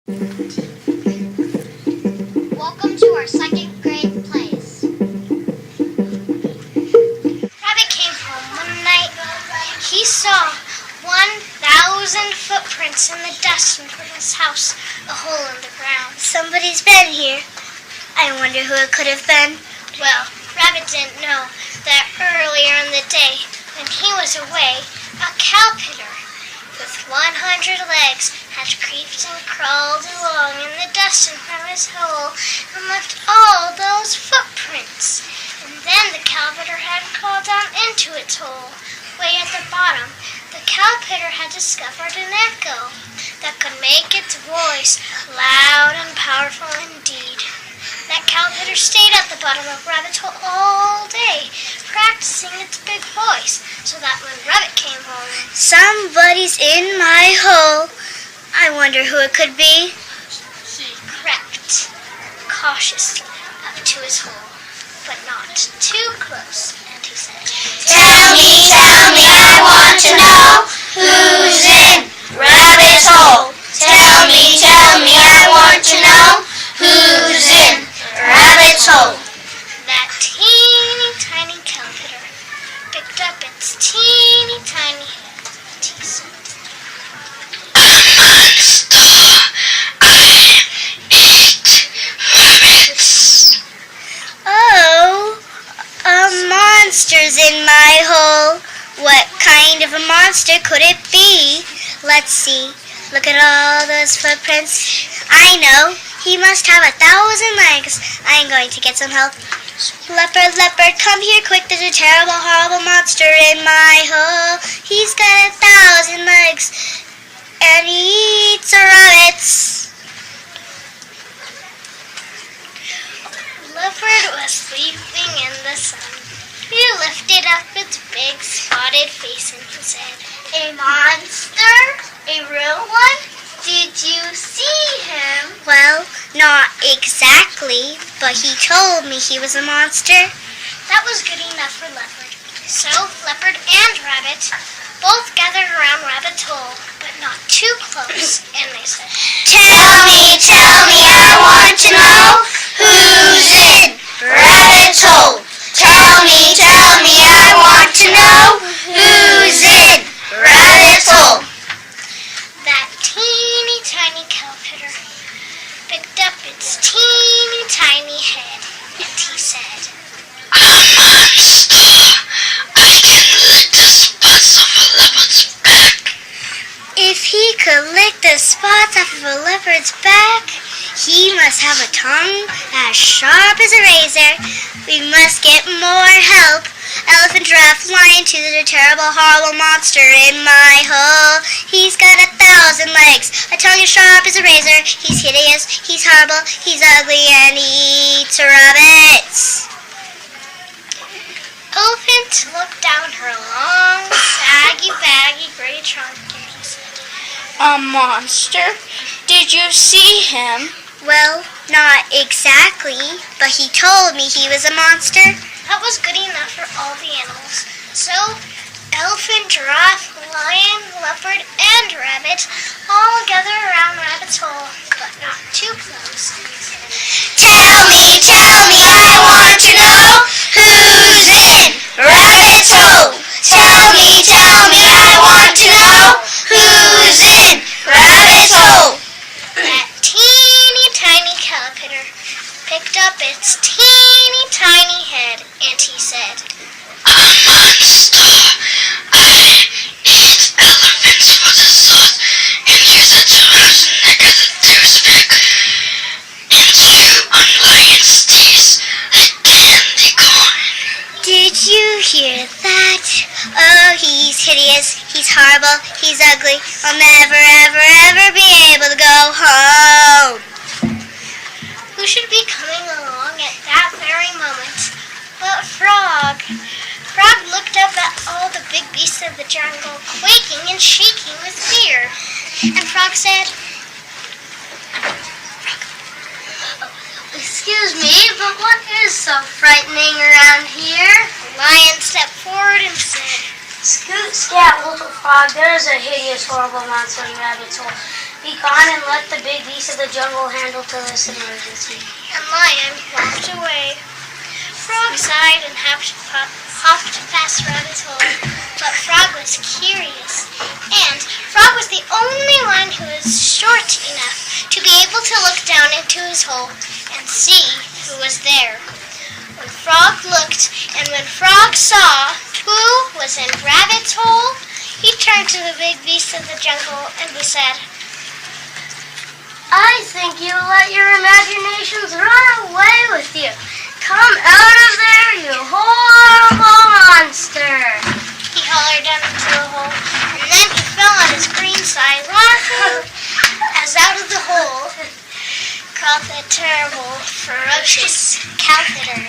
Welcome to our second grade plays. Rabbit came home one night. He saw 1,000 footprints in the dust in front of his house, a hole in the ground. Somebody's been here. I wonder who it could have been. Well, Rabbit didn't know that earlier in the day, when he was away, a cow pitter with 100 legs had creeped and crawled along in the dust in front of his hole and left all those footprints. And then the cow pitter had crawled down into its hole. Way at the bottom, the cow pitter had discovered an echo that could make its voice loud and powerful indeed. That cow pitter stayed at the bottom of Rabbit's hole all day, practicing its big voice, so that when Rabbit came home... Somebody's in my hole. I wonder who it could be. He crept cautiously up to his hole, but not too close, and he said, Tell me, I want to know who's in Rabbit's hole. Tell me, I want to know who's in Rabbit's hole. That teeny tiny cow pitter picked up its teeny tiny head, and he said, Oh, a monster's in my hole. What kind of a monster could it be? Let's see. Look at all those footprints. I know. He must have 1,000 legs. I'm going to get some help. Leopard, leopard, come here quick. There's a terrible, horrible monster in my hole. He's got 1,000 legs, and he eats rabbits. Leopard was sleeping in the sun. He lifted up its big spotted face and he said, A monster? A real one? Did you see him? Well, not exactly, but he told me he was a monster. That was good enough for Leopard. So Leopard and Rabbit both gathered around Rabbit's hole, but not too close, and they said, Tell me, I want to know who's in Rabbit's hole. Tell me, I want to know who's in Rabbit's hole. That teeny tiny cow pitter picked up its teeny tiny head, and he said, A monster! I can lick the spots off a leopard's back. If he could lick the spots off of a leopard's back, he must have a tongue as sharp as a razor. We must get more help. Elephant, giraffe, lion, to the terrible, horrible monster in my hole. He's got 1,000 legs, a tongue as sharp as a razor. He's hideous, he's horrible, he's ugly, and he eats rabbits. Elephant looked down her long, saggy, baggy gray trunk, and he said, A monster? Did you see him? Well, not exactly, but he told me he was a monster. That was good enough for all the animals. So, elephant, giraffe, lion, leopard, and rabbit all gathered around Rabbit's hole, but not too close. Tell me, I want to know who's in Rabbit's hole. Tell me, I want to know who's in Rabbit's hole. That teeny tiny cow pitter picked up its teeny tiny head, and he said, A monster! I eat elephants for dessert and use a giraffe's neck as a toothpick and chew on lions' teeth like candy corn. Did you hear that? Oh, he's hideous, he's horrible, he's ugly. I'll never, ever be able to go home. who should be coming along at that very moment but Frog. Frog looked up at all the big beasts of the jungle, quaking and shaking with fear. And Frog said, Excuse me, but what is so frightening around here? The lion stepped forward and said, Scoot, Scat, Little Frog, there is a hideous, horrible monster in Rabbit's hole. Be gone and let the big beast of the jungle handle to this emergency. And Lion walked away. Frog sighed and hopped past Rabbit's hole, but Frog was curious, and Frog was the only one who was short enough to be able to look down into his hole and see who was there. When Frog looked, and when Frog saw who was in Rabbit's hole, he turned to the big beast of the jungle and he said, I think you let your imaginations run away with you. Come out of there, you horrible monster! He hollered down into the hole, and then he fell on his green side, laughing as out of the hole crawled the terrible, ferocious cow-fitter.